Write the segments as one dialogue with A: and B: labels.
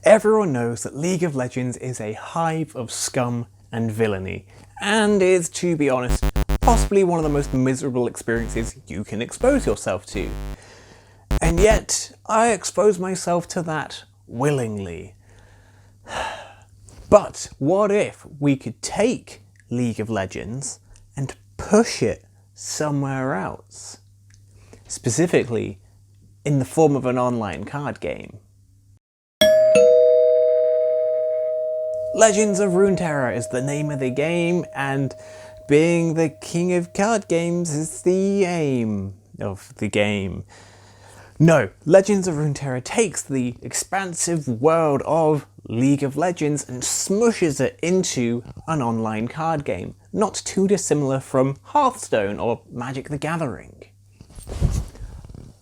A: Everyone knows that League of Legends is a hive of scum and villainy, and is, to be honest, possibly one of the most miserable experiences you can expose yourself to. And yet, I expose myself to that willingly. But what if we could take League of Legends and push it somewhere else? Specifically, in the form of an online card game. Legends of Runeterra is the name of the game, and being the king of card games is the aim of the game. No, Legends of Runeterra takes the expansive world of League of Legends and smushes it into an online card game, not too dissimilar from Hearthstone or Magic the Gathering.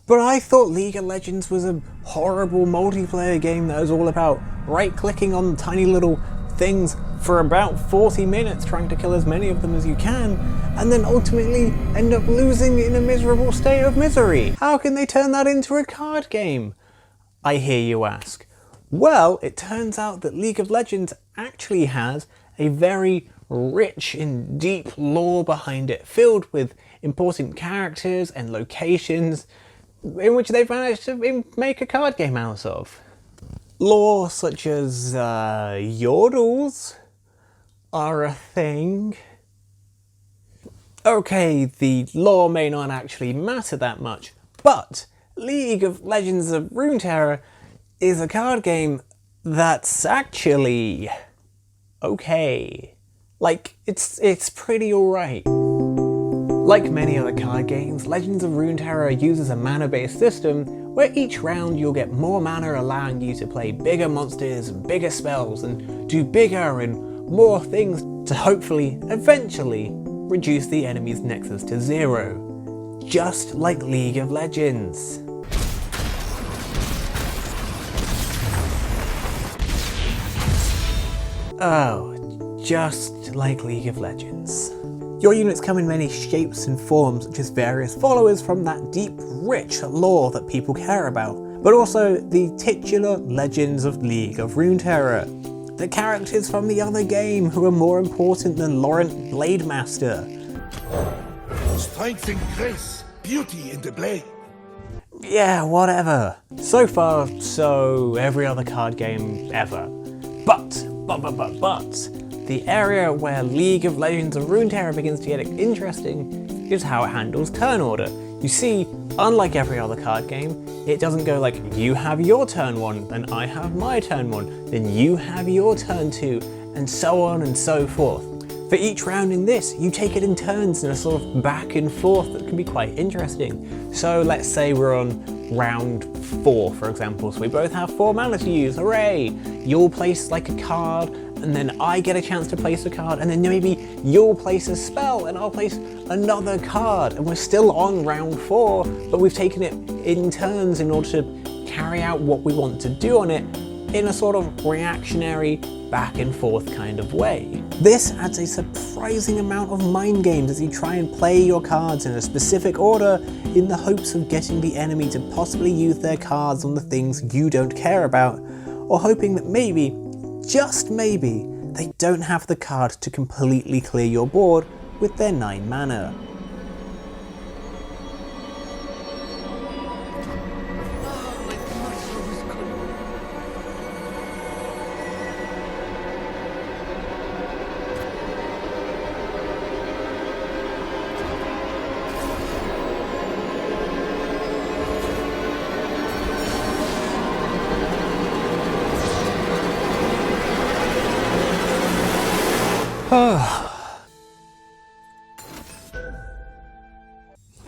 A: But I thought League of Legends was a horrible multiplayer game that was all about right-clicking on tiny little things for about 40 minutes, trying to kill as many of them as you can, and then ultimately end up losing in a miserable state of misery. How can they turn that into a card game? I hear you ask. Well, it turns out that League of Legends actually has a very rich and deep lore behind it, filled with important characters and locations in which they've managed to make a card game out of. Lore such as yordles are a thing. Okay, the lore may not actually matter that much, but League of Legends of Runeterra is a card game that's actually okay. Like, it's pretty alright. Like many other card games, Legends of Runeterra uses a mana-based system where each round you'll get more mana, allowing you to play bigger monsters and bigger spells and do bigger and more things to hopefully, eventually, reduce the enemy's nexus to 0. Just like League of Legends. Oh, just like League of Legends. Your units come in many shapes and forms, such as various followers from that deep, rich lore that people care about, but also the titular legends of League of Runeterra, the characters from the other game who are more important than Laurent Blademaster.
B: Strength and grace, beauty in the blade.
A: Yeah, whatever. So far, so every other card game ever. But, the area where League of Legends of Runeterra begins to get interesting is how it handles turn order. You see, unlike every other card game, it doesn't go like, you have your turn 1, then I have my turn 1, then you have your turn 2, and so on and so forth. For each round in this, you take it in turns in a sort of back and forth that can be quite interesting. So let's say we're on round 4, for example, so we both have 4 mana to use, hooray! You'll place like a card, and then I get a chance to place a card, and then maybe you'll place a spell, and I'll place another card, and we're still on round 4, but we've taken it in turns in order to carry out what we want to do on it in a sort of reactionary, back and forth kind of way. This adds a surprising amount of mind games as you try and play your cards in a specific order in the hopes of getting the enemy to possibly use their cards on the things you don't care about, or hoping that maybe, just maybe, they don't have the card to completely clear your board with their 9 mana.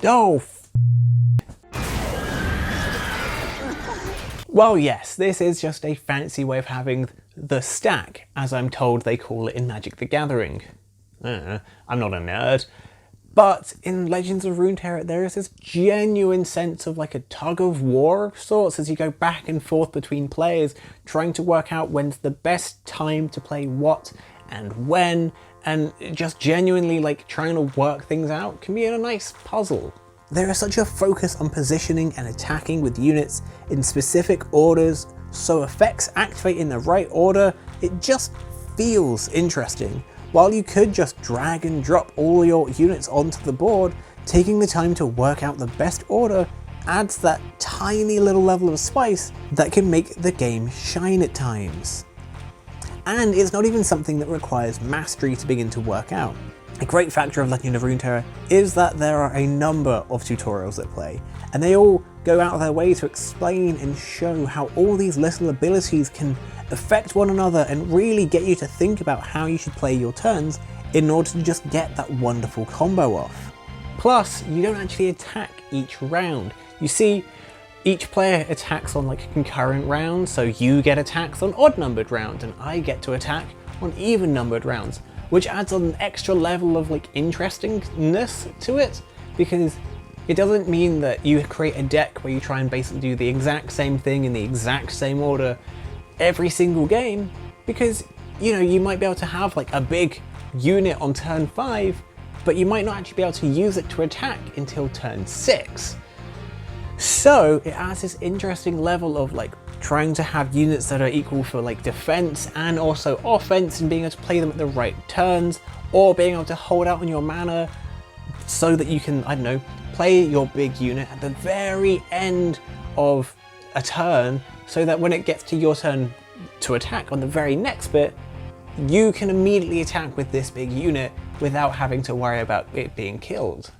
A: Oh, well, yes, this is just a fancy way of having the stack, as I'm told they call it in Magic the Gathering. I'm not a nerd. But in Legends of Runeterra, there is this genuine sense of like a tug of war of sorts as you go back and forth between players, trying to work out when's the best time to play what and when, and just genuinely like trying to work things out can be a nice puzzle. There is such a focus on positioning and attacking with units in specific orders so effects activate in the right order, it just feels interesting. While you could just drag and drop all your units onto the board, taking the time to work out the best order adds that tiny little level of spice that can make the game shine at times. And it's not even something that requires mastery to begin to work out. A great factor of Legends of Runeterra is that there are a number of tutorials at play, and they all go out of their way to explain and show how all these little abilities can affect one another and really get you to think about how you should play your turns in order to just get that wonderful combo off. Plus, you don't actually attack each round. You see, each player attacks on like concurrent rounds, so you get attacks on odd numbered rounds and I get to attack on even numbered rounds, which adds an extra level of like interestingness to it, because it doesn't mean that you create a deck where you try and basically do the exact same thing in the exact same order every single game, because you know, you might be able to have like a big unit on turn 5, but you might not actually be able to use it to attack until turn 6. So it adds this interesting level of like trying to have units that are equal for like defense and also offense, and being able to play them at the right turns, or being able to hold out on your mana so that you can, I don't know, play your big unit at the very end of a turn, so that when it gets to your turn to attack on the very next bit, you can immediately attack with this big unit without having to worry about it being killed.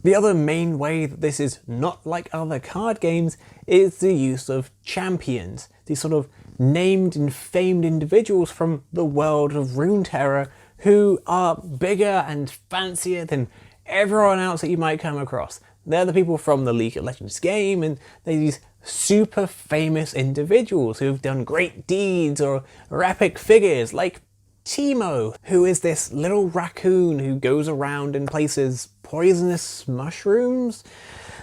A: The other main way that this is not like other card games is the use of champions, these sort of named and famed individuals from the world of Runeterra who are bigger and fancier than everyone else that you might come across. They're the people from the League of Legends game, and they're these super famous individuals who've done great deeds or epic figures, like Teemo, who is this little raccoon who goes around and places poisonous mushrooms.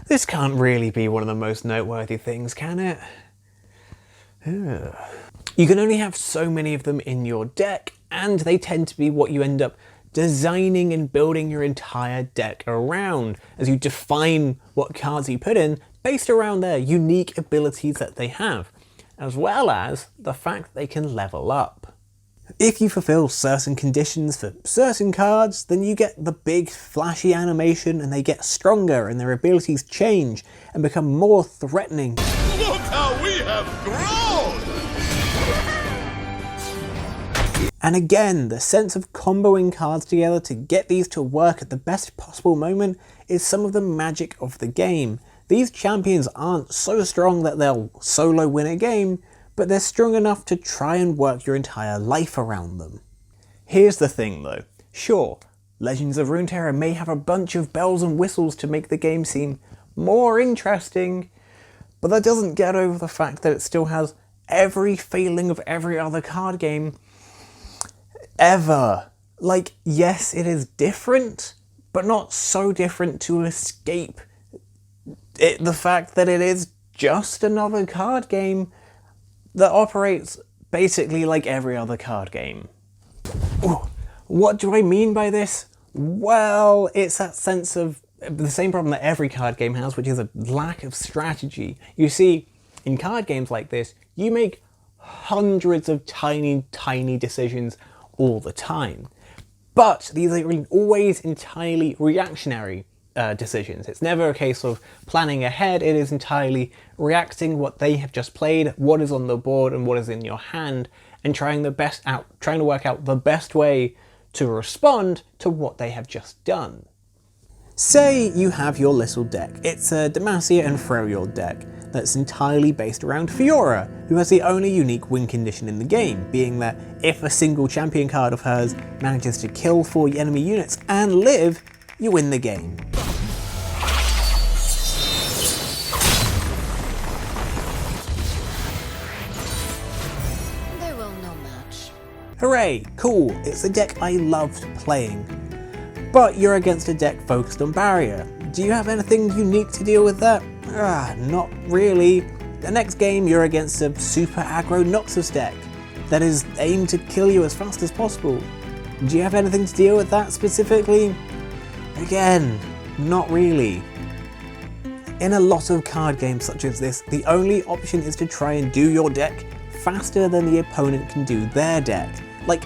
A: This can't really be one of the most noteworthy things, can it? Ugh. You can only have so many of them in your deck, and they tend to be what you end up designing and building your entire deck around, as you define what cards you put in based around their unique abilities that they have, as well as the fact that they can level up. If you fulfill certain conditions for certain cards, then you get the big flashy animation and they get stronger and their abilities change and become more threatening.
B: Look how we have grown!
A: And again, the sense of comboing cards together to get these to work at the best possible moment is some of the magic of the game. These champions aren't so strong that they'll solo win a game, but they're strong enough to try and work your entire life around them. Here's the thing though, sure, Legends of Runeterra may have a bunch of bells and whistles to make the game seem more interesting, but that doesn't get over the fact that it still has every failing of every other card game ever. Like, yes, it is different, but not so different to escape the fact that it is just another card game that operates basically like every other card game. Ooh, what do I mean by this? Well, it's that sense of the same problem that every card game has, which is a lack of strategy. You see, in card games like this, you make hundreds of tiny decisions all the time. But these are always entirely reactionary decisions. It's never a case of planning ahead, it is entirely reacting what they have just played, what is on the board and what is in your hand, and trying to work out the best way to respond to what they have just done. Say you have your little deck. It's a Demacia and Freljord deck that's entirely based around Fiora, who has the only unique win condition in the game, being that if a single champion card of hers manages to kill 4 enemy units and live, you win the game.
C: There will no match.
A: Hooray, cool, it's a deck I loved playing. But you're against a deck focused on barrier. Do you have anything unique to deal with that? Not really. The next game you're against a super aggro Noxus deck that is aimed to kill you as fast as possible. Do you have anything to deal with that specifically? Again, not really. In a lot of card games such as this, the only option is to try and do your deck faster than the opponent can do their deck. Like,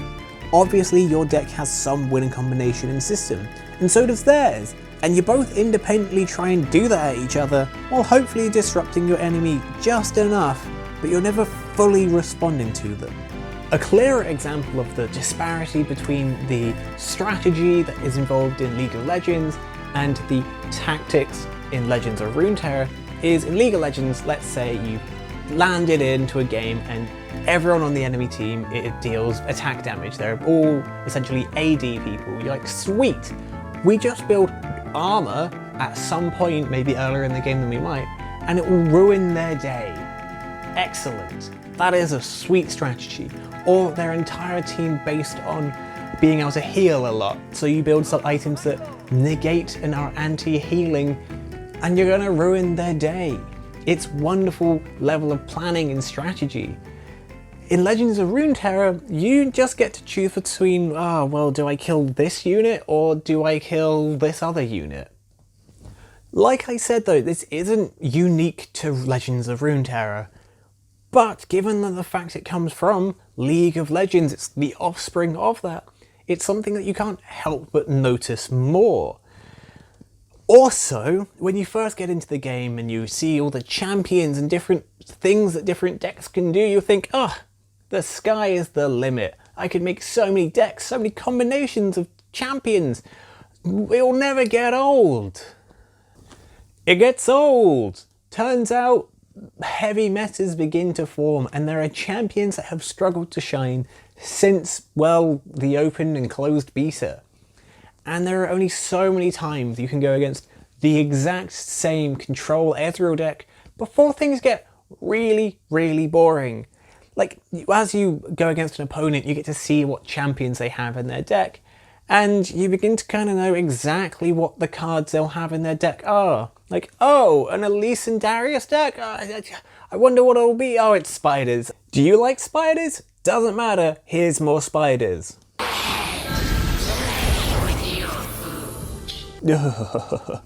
A: obviously your deck has some winning combination and system, and so does theirs, and you both independently try and do that at each other, while hopefully disrupting your enemy just enough, but you're never fully responding to them. A clearer example of the disparity between the strategy that is involved in League of Legends and the tactics in Legends of Runeterra is in League of Legends. Let's say you landed into a game and everyone on the enemy team, it deals attack damage. They're all essentially AD people. You're like, sweet, we just build armor at some point, maybe earlier in the game than we might, and it will ruin their day. Excellent. That is a sweet strategy. Or their entire team based on being able to heal a lot. So you build some items that negate and are anti-healing, and you're gonna ruin their day. It's wonderful level of planning and strategy. In Legends of Runeterra, you just get to choose between, well, do I kill this unit or do I kill this other unit? Like I said though, this isn't unique to Legends of Runeterra. But given that the fact it comes from League of Legends, it's the offspring of that, it's something that you can't help but notice more. Also, when you first get into the game and you see all the champions and different things that different decks can do, you think, the sky is the limit. I could make so many decks, so many combinations of champions. It'll never get old. It gets old. Turns out, heavy metas begin to form, and there are champions that have struggled to shine since, well, the open and closed beta. And there are only so many times you can go against the exact same control Ezreal deck before things get really, really boring. Like, as you go against an opponent, you get to see what champions they have in their deck, and you begin to kind of know exactly what the cards they'll have in their deck are. Like, an Elise and Darius deck? I wonder what it'll be. Oh, it's spiders. Do you like spiders? Doesn't matter. Here's more spiders. The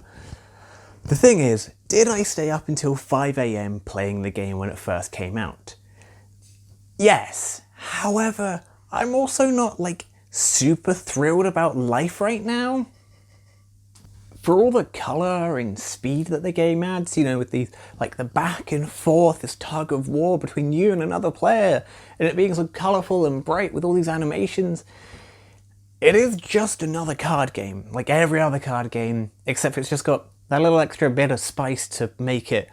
A: thing is, did I stay up until 5 AM playing the game when it first came out? Yes. However, I'm also not, like, super thrilled about life right now. For all the colour and speed that the game adds, you know, with these, like, the back and forth, this tug of war between you and another player, and it being so colourful and bright with all these animations, it is just another card game, like every other card game, except it's just got that little extra bit of spice to make it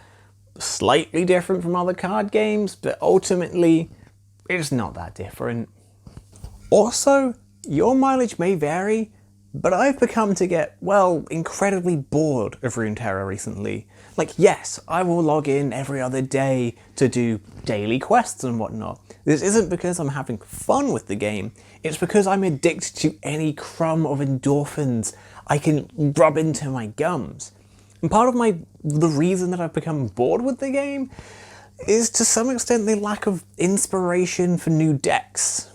A: slightly different from other card games, but ultimately, it's not that different. Also, your mileage may vary, but I've become to get, well, incredibly bored of Runeterra recently. Like, yes, I will log in every other day to do daily quests and whatnot. This isn't because I'm having fun with the game, it's because I'm addicted to any crumb of endorphins I can rub into my gums. And part of the reason that I've become bored with the game is to some extent the lack of inspiration for new decks.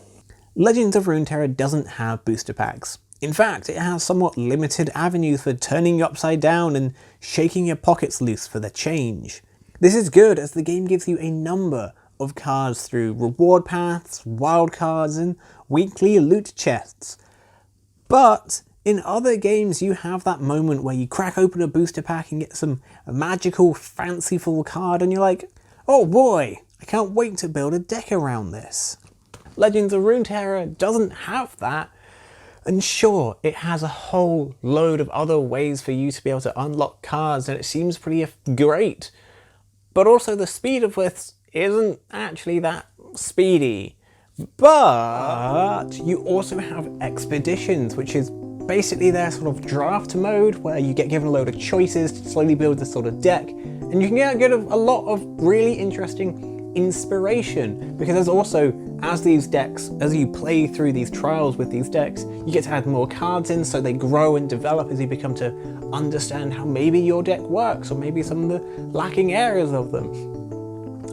A: Legends of Runeterra doesn't have booster packs. In fact, it has somewhat limited avenues for turning you upside down and shaking your pockets loose for the change. This is good as the game gives you a number of cards through reward paths, wildcards, and weekly loot chests. But in other games you have that moment where you crack open a booster pack and get some magical, fanciful card and you're like, oh boy, I can't wait to build a deck around this. Legends of Runeterra doesn't have that. And sure, it has a whole load of other ways for you to be able to unlock cards, and it seems pretty great. But also the speed of this isn't actually that speedy. But you also have expeditions, which is basically their sort of draft mode, where you get given a load of choices to slowly build this sort of deck, and you can get a lot of really interesting inspiration, because there's also, as you play through these trials with these decks, you get to add more cards in, so they grow and develop as you become to understand how maybe your deck works, or maybe some of the lacking areas of them.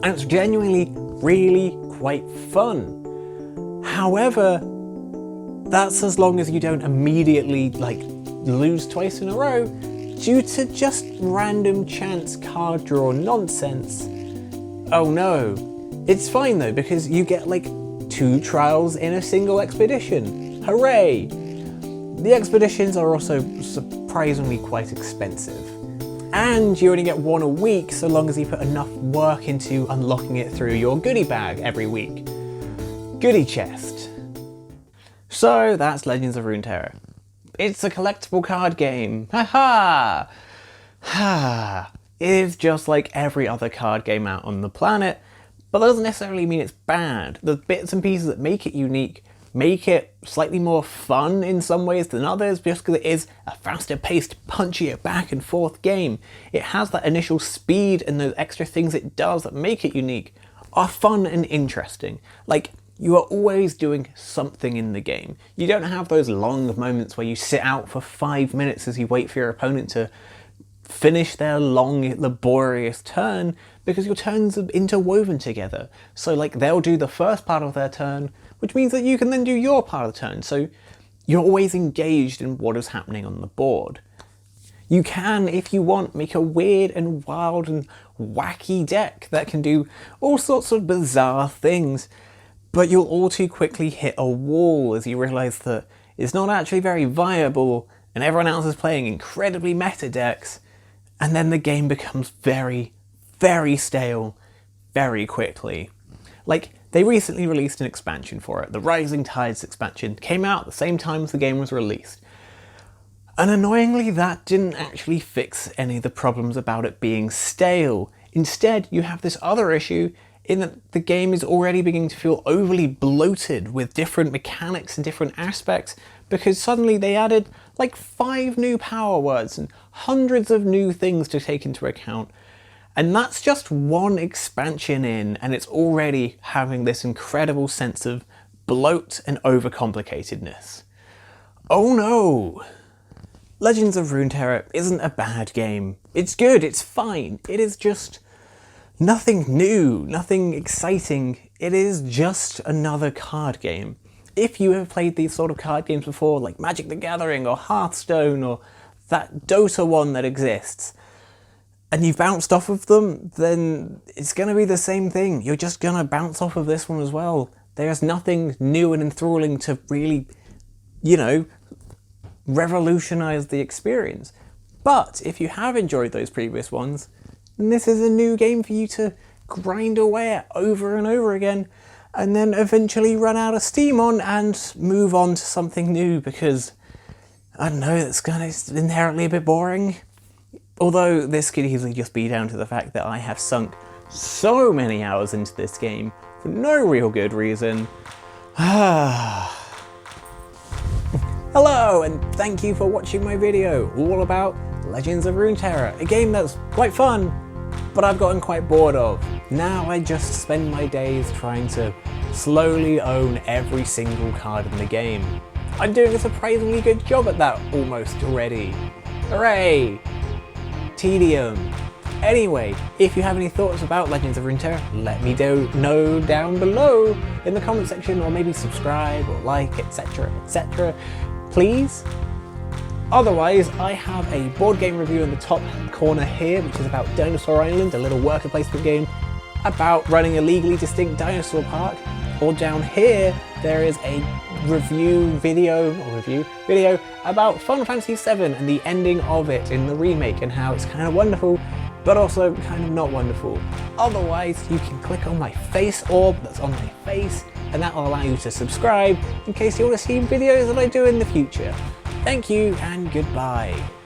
A: And it's genuinely really quite fun. However, that's as long as you don't immediately, like, lose twice in a row due to just random chance card draw nonsense. Oh no, It's fine though, because you get like 2 trials in a single expedition. Hooray! The expeditions are also surprisingly quite expensive. And you only get 1 a week so long as you put enough work into unlocking it through your goodie bag every week. Goodie chest. So that's Legends of Runeterra. It's a collectible card game. Ha ha! It is just like every other card game out on the planet, but that doesn't necessarily mean it's bad. The bits and pieces that make it unique make it slightly more fun in some ways than others, just because it is a faster paced, punchier back and forth game. It has that initial speed, and those extra things it does that make it unique are fun and interesting. Like, you are always doing something in the game. You don't have those long moments where you sit out for 5 minutes as you wait for your opponent to finish their long, laborious turn, because your turns are interwoven together. So like, they'll do the first part of their turn, which means that you can then do your part of the turn. So you're always engaged in what is happening on the board. You can, if you want, make a weird and wild and wacky deck that can do all sorts of bizarre things, but you'll all too quickly hit a wall as you realise that it's not actually very viable and everyone else is playing incredibly meta decks, and then the game becomes very, very stale very quickly. Like, they recently released an expansion for it. The Rising Tides expansion came out at the same time as the game was released. And annoyingly, that didn't actually fix any of the problems about it being stale. Instead, you have this other issue in that the game is already beginning to feel overly bloated with different mechanics and different aspects, because suddenly they added like 5 new power words and hundreds of new things to take into account. And that's just one expansion in, and it's already having this incredible sense of bloat and overcomplicatedness. Oh no! Legends of Runeterra isn't a bad game. It's good, it's fine. It is just nothing new, nothing exciting. It is just another card game. If you have played these sort of card games before, like Magic the Gathering or Hearthstone or that Dota one that exists, and you've bounced off of them, then it's going to be the same thing. You're just going to bounce off of this one as well. There's nothing new and enthralling to really, revolutionize the experience. But if you have enjoyed those previous ones, then this is a new game for you to grind away at over and over again, and then eventually run out of steam on and move on to something new, because, I don't know, it's inherently a bit boring. Although this could easily just be down to the fact that I have sunk so many hours into this game for no real good reason. Hello, and thank you for watching my video all about Legends of Runeterra, a game that's quite fun, but I've gotten quite bored of. Now I just spend my days trying to slowly own every single card in the game. I'm doing a surprisingly good job at that almost already. Hooray! Tedium. Anyway, if you have any thoughts about Legends of Runeterra, let me know down below in the comment section, or maybe subscribe or like, etc, etc, please. Otherwise, I have a board game review in the top corner here, which is about Dinosaur Island, a little worker placement game about running a legally distinct dinosaur park. Or down here, there is a video about Final Fantasy VII and the ending of it in the remake, and how it's kind of wonderful, but also kind of not wonderful. Otherwise, you can click on my face orb that's on my face, and that will allow you to subscribe in case you want to see videos that I do in the future. Thank you and goodbye.